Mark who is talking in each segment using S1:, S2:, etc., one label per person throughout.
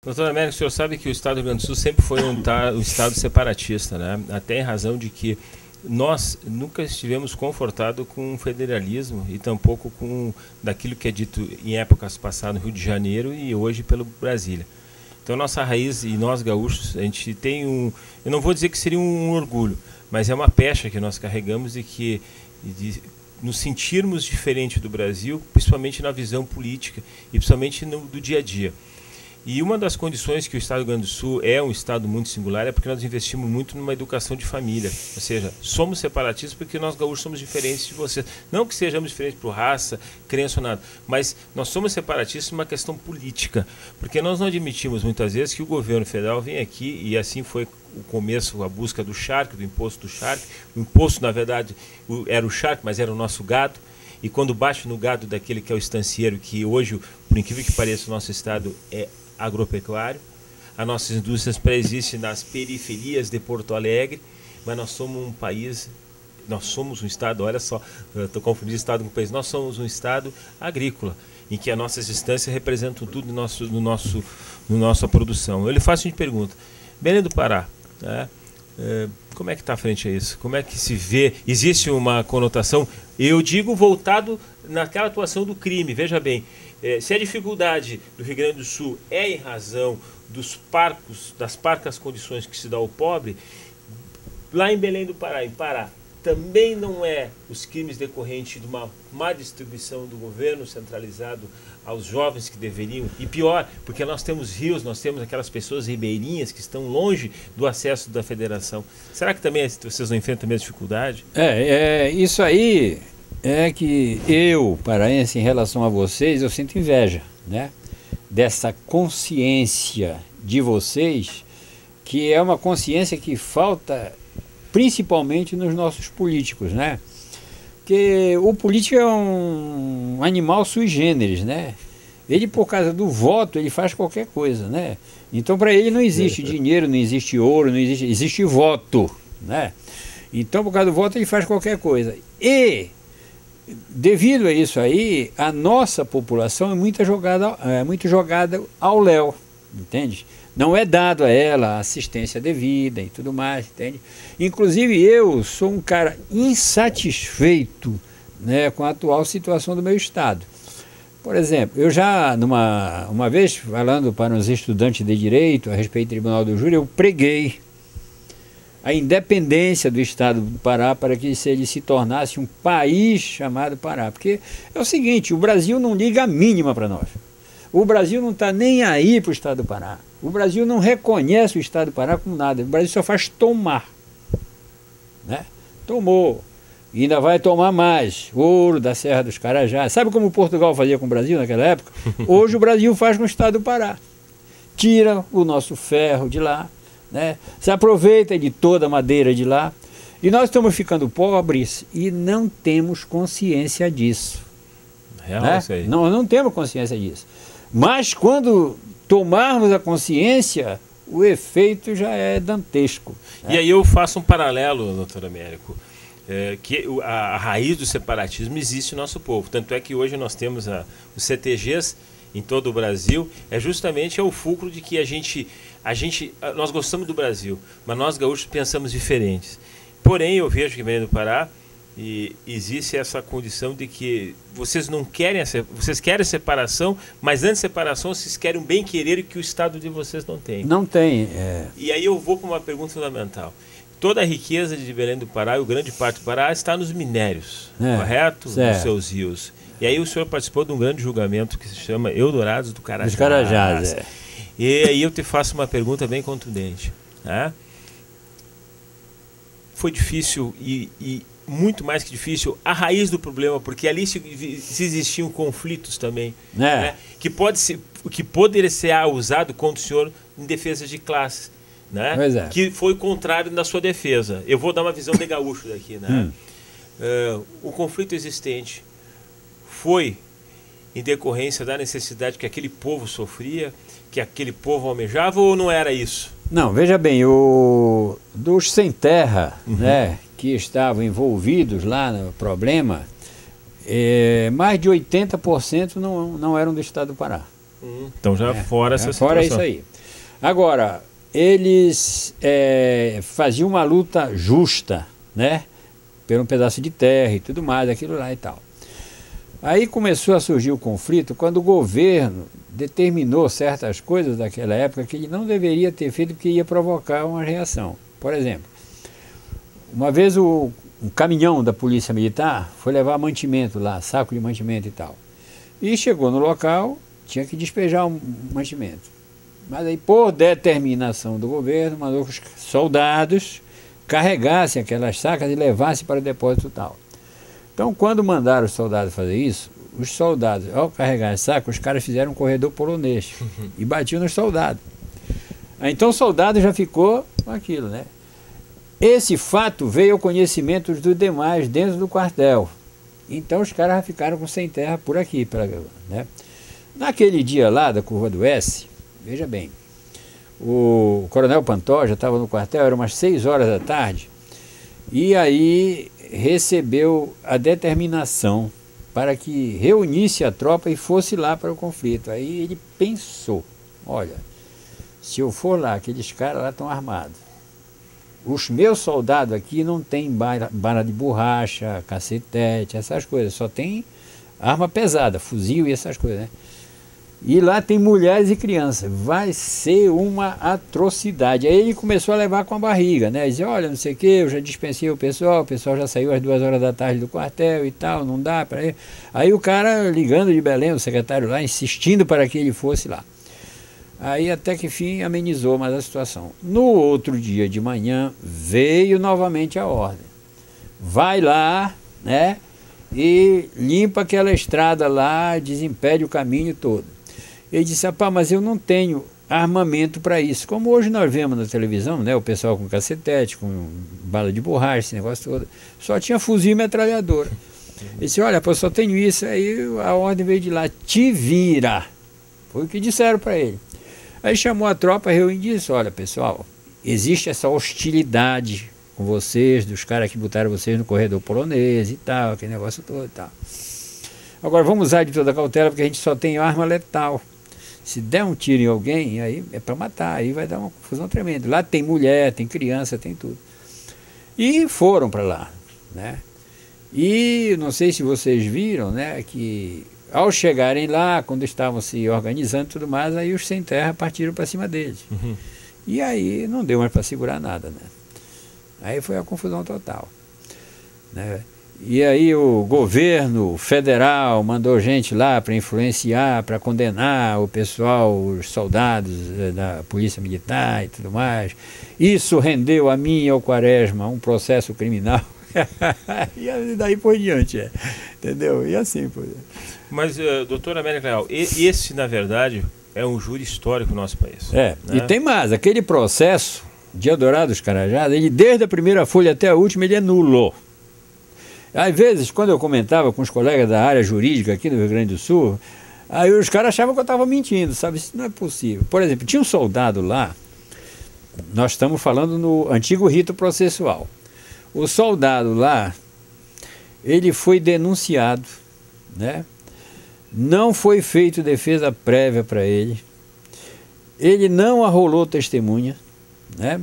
S1: Doutor Américo, o senhor sabe que o Estado do Rio Grande do Sul sempre foi um Estado separatista, né? Até em razão de que nós nunca estivemos confortados com o federalismo e tampouco com daquilo que é dito em épocas passadas no Rio de Janeiro e hoje pelo Brasília. Então, nossa raiz, e nós gaúchos, a gente tem eu não vou dizer que seria um orgulho, mas é uma pecha que nós carregamos de nos sentirmos diferente do Brasil, principalmente na visão política e principalmente do dia a dia. E uma das condições que o Estado do Rio Grande do Sul é um Estado muito singular é porque nós investimos muito numa educação de família. Ou seja, somos separatistas porque nós gaúchos somos diferentes de vocês. Não que sejamos diferentes por raça, crença ou nada, mas nós somos separatistas numa questão política. Porque nós não admitimos muitas vezes que o governo federal vem aqui, e assim foi o começo, a busca do charque, do imposto do charque. O imposto, na verdade, era o charque, mas era o nosso gado. E quando bate no gado daquele que é o estancieiro, que hoje, por incrível que pareça, o nosso estado é agropecuário, as nossas indústrias pré-existem nas periferias de Porto Alegre, mas nós somos um país, nós somos um estado, olha só, estou confundindo estado com país, nós somos um estado agrícola, em que as nossas instâncias representam tudo no nossa produção. Eu lhe faço uma pergunta, Belém do Pará, né? Como é que está frente a isso? Como é que se vê? Existe uma conotação, eu digo, voltado naquela atuação do crime, veja bem, se a dificuldade do Rio Grande do Sul é em razão das parcas condições que se dá ao pobre, lá em Belém do Pará, em Pará, também não é os crimes decorrentes de uma má distribuição do governo centralizado aos jovens que deveriam, e pior, porque nós temos rios, nós temos aquelas pessoas ribeirinhas que estão longe do acesso da federação. Será que também vocês não enfrentam a mesma dificuldade?
S2: Isso aí é que eu, paraense, em relação a vocês, eu sinto inveja, né? Dessa consciência de vocês, que é uma consciência que falta principalmente nos nossos políticos, né? Porque o político é um animal sui generis, né? Ele, por causa do voto, ele faz qualquer coisa, né? Então, para ele não existe dinheiro, não existe ouro, existe voto, né? Então, por causa do voto, ele faz qualquer coisa. E devido a isso aí, a nossa população é muito jogada ao léu, entende? Não é dado a ela assistência devida e tudo mais, entende? Inclusive eu sou um cara insatisfeito, né, com a atual situação do meu estado. Por exemplo, eu já, uma vez, falando para uns estudantes de direito a respeito do Tribunal do Júri, eu preguei a independência do Estado do Pará para que ele se tornasse um país chamado Pará. Porque é o seguinte, o Brasil não liga a mínima para nós. O Brasil não está nem aí para o Estado do Pará. O Brasil não reconhece o Estado do Pará como nada. O Brasil só faz tomar, né? Tomou. E ainda vai tomar mais. Ouro da Serra dos Carajás. Sabe como Portugal fazia com o Brasil naquela época? Hoje o Brasil faz com o Estado do Pará. Tira o nosso ferro de lá, né? Se aproveita de toda a madeira de lá. E nós estamos ficando pobres e não temos consciência disso.
S1: Real,
S2: né?
S1: Isso aí.
S2: Não temos consciência disso. Mas quando tomarmos a consciência, o efeito já é dantesco. Né?
S1: E aí eu faço um paralelo, doutor Américo, que a raiz do separatismo existe no nosso povo. Tanto é que hoje nós temos os CTGs em todo o Brasil, justamente o fulcro de que nós gostamos do Brasil, mas nós gaúchos pensamos diferentes. Porém, eu vejo que Belém do Pará, e existe essa condição de que vocês não querem vocês querem separação, mas antes de separação vocês querem um bem-querer que o Estado de vocês não tem.
S2: Não tem.
S1: E aí eu vou para uma pergunta fundamental. Toda a riqueza de Belém do Pará, e o grande parte do Pará, está nos minérios, correto?
S2: Certo.
S1: Nos seus rios. E aí o senhor participou de um grande julgamento que se chama Eldorados do Carajás.
S2: Dos Carajás,
S1: E aí eu te faço uma pergunta bem contundente. Né? Foi difícil e muito mais que difícil a raiz do problema, porque ali se existiam conflitos também, né? que poderia ser usado contra o senhor em defesa de classes, né? Que foi contrário na sua defesa. Eu vou dar uma visão de gaúcho daqui, né? O conflito existente foi em decorrência da necessidade que aquele povo sofria, que aquele povo almejava, ou não era isso?
S2: Não, veja bem, dos sem terra, né, que estavam envolvidos lá no problema, mais de 80% não eram do Estado do Pará.
S1: Então já fora essa situação.
S2: Fora isso aí. Agora, eles faziam uma luta justa, né? Por um pedaço de terra e tudo mais, aquilo lá e tal. Aí começou a surgir o conflito quando o governo determinou certas coisas daquela época que ele não deveria ter feito porque ia provocar uma reação. Por exemplo, uma vez um caminhão da polícia militar foi levar mantimento lá, saco de mantimento e tal. E chegou no local, tinha que despejar um mantimento. Mas aí, por determinação do governo, mandou que os soldados carregassem aquelas sacas e levassem para o depósito tal. Então, quando mandaram os soldados fazer isso, os soldados, ao carregar as sacas, os caras fizeram um corredor polonês e batiam nos soldados. Então, o soldado já ficou com aquilo, né? Esse fato veio ao conhecimento dos demais dentro do quartel. Então, os caras já ficaram com sem terra por aqui, né? Naquele dia lá da Curva do S, veja bem, o coronel Pantoja estava no quartel, eram umas 6 horas da tarde, e aí recebeu a determinação para que reunisse a tropa e fosse lá para o conflito. Aí ele pensou, olha, se eu for lá, aqueles caras lá estão armados. Os meus soldados aqui não tem bala de borracha, cacetete, essas coisas, só tem arma pesada, fuzil e essas coisas, né? E lá tem mulheres e crianças, vai ser uma atrocidade. Aí ele começou a levar com a barriga, né? Dizia, olha, não sei o que, eu já dispensei o pessoal já saiu às 2 horas da tarde do quartel e tal, não dá para ir. Aí o cara ligando de Belém, o secretário lá, insistindo para que ele fosse lá. Aí até que enfim amenizou mais a situação. No outro dia de manhã veio novamente a ordem. Vai lá, né? E limpa aquela estrada lá, desimpede o caminho todo. Ele disse, rapaz, mas eu não tenho armamento para isso. Como hoje nós vemos na televisão, né, o pessoal com cacetete, com bala de borracha, esse negócio todo, só tinha fuzil e metralhadora. Ele disse, olha, pô, só tenho isso. Aí a ordem veio de lá, te vira. Foi o que disseram para ele. Aí chamou a tropa, reuniu e disse, olha, pessoal, existe essa hostilidade com vocês, dos caras que botaram vocês no corredor polonês e tal, aquele negócio todo e tal. Agora vamos usar de toda a cautela, porque a gente só tem arma letal. Se der um tiro em alguém, aí é para matar, aí vai dar uma confusão tremenda. Lá tem mulher, tem criança, tem tudo. E foram para lá, né? E não sei se vocês viram, né, que ao chegarem lá, quando estavam se organizando e tudo mais, aí os sem terra partiram para cima deles. Uhum. E aí não deu mais para segurar nada, né? Aí foi a confusão total, né? E aí o governo federal mandou gente lá para influenciar, para condenar o pessoal, os soldados da polícia militar e tudo mais. Isso rendeu a mim e ao Quaresma um processo criminal. E daí por diante, entendeu? E assim, por...
S1: Mas, doutor Américo Leal, esse, na verdade, é um júri histórico no nosso país.
S2: Né?
S1: E
S2: tem mais, aquele processo de Eldorado dos Carajás, ele desde a primeira folha até a última, ele é nulo. Às vezes, quando eu comentava com os colegas da área jurídica aqui no Rio Grande do Sul, aí os caras achavam que eu estava mentindo, sabe? Isso não é possível. Por exemplo, tinha um soldado lá, nós estamos falando no antigo rito processual. O soldado lá, ele foi denunciado, né? Não foi feita defesa prévia para ele, ele não arrolou testemunha, né?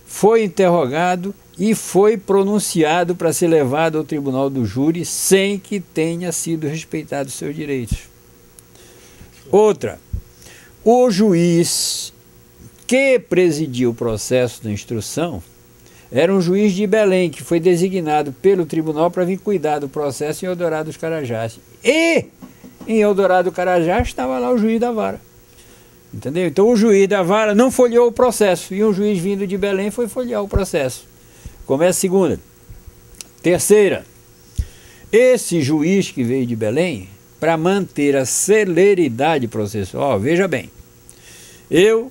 S2: Foi interrogado e foi pronunciado para ser levado ao tribunal do júri sem que tenha sido respeitado os seus direitos. Outra, o juiz que presidiu o processo de instrução era um juiz de Belém, que foi designado pelo tribunal para vir cuidar do processo em Eldorado dos Carajás. E em Eldorado do Carajás estava lá o juiz da vara. Entendeu? Então o juiz da vara não folheou o processo e um juiz vindo de Belém foi folhear o processo. Começa a segunda. Terceira, esse juiz que veio de Belém, para manter a celeridade processual, veja bem, eu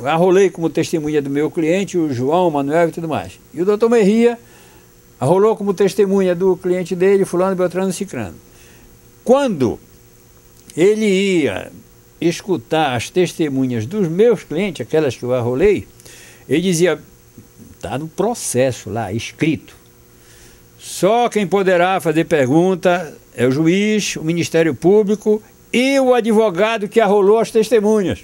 S2: arrolei como testemunha do meu cliente, o João, o Manuel e tudo mais. E o doutor Merria arrolou como testemunha do cliente dele, fulano, beltrano e cicrano. Quando ele ia escutar as testemunhas dos meus clientes, aquelas que eu arrolei, ele dizia, está no processo lá, escrito. Só quem poderá fazer pergunta é o juiz, o Ministério Público e o advogado que arrolou as testemunhas.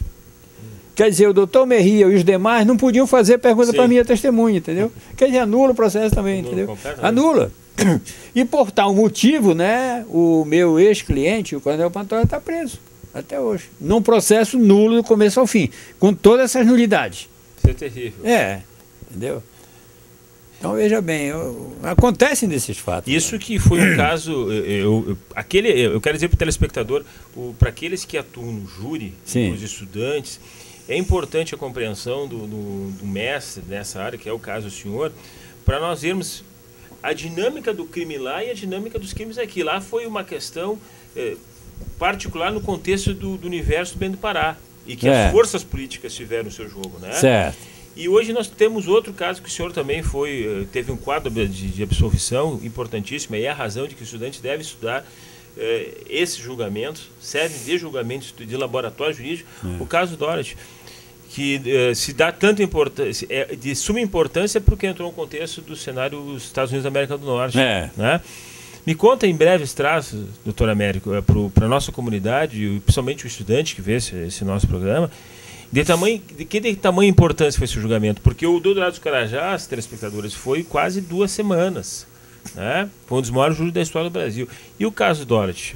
S2: Quer dizer, o doutor Merria e os demais não podiam fazer pergunta
S1: Sim.
S2: para minha testemunha, entendeu? Quer dizer, anula o processo também, entendeu? Anula. E por tal motivo, né, o meu ex-cliente, o Coronel Pantoja, está preso até hoje. Num processo nulo do começo ao fim, com todas essas nulidades.
S1: Isso é terrível.
S2: Entendeu? Então veja bem, acontecem desses fatos.
S1: Isso que foi um caso, eu quero dizer para o telespectador, para aqueles que atuam no júri, os estudantes, é importante a compreensão do mestre nessa área, que é o caso do senhor, para nós vermos a dinâmica do crime lá e a dinâmica dos crimes aqui. Lá foi uma questão particular no contexto do universo do Bem do Pará, e que as forças políticas tiveram o seu jogo, né?
S2: Certo.
S1: E hoje nós temos outro caso que o senhor também teve um quadro de absolvição importantíssimo, e é a razão de que o estudante deve estudar esses julgamentos, servem de julgamentos de laboratório jurídico. O caso Dorothy, que se dá tanta importância, é de suma importância porque entrou no contexto do cenário dos Estados Unidos da América do Norte. Né? Me conta em breves traços, doutor Américo, para a nossa comunidade, e principalmente o estudante que vê esse nosso programa, de que tamanho importância foi esse julgamento? Porque o do Eldorado dos Carajás, telespectadores, foi quase 2 semanas. Né? Foi um dos maiores júris da história do Brasil. E o caso Dorothy?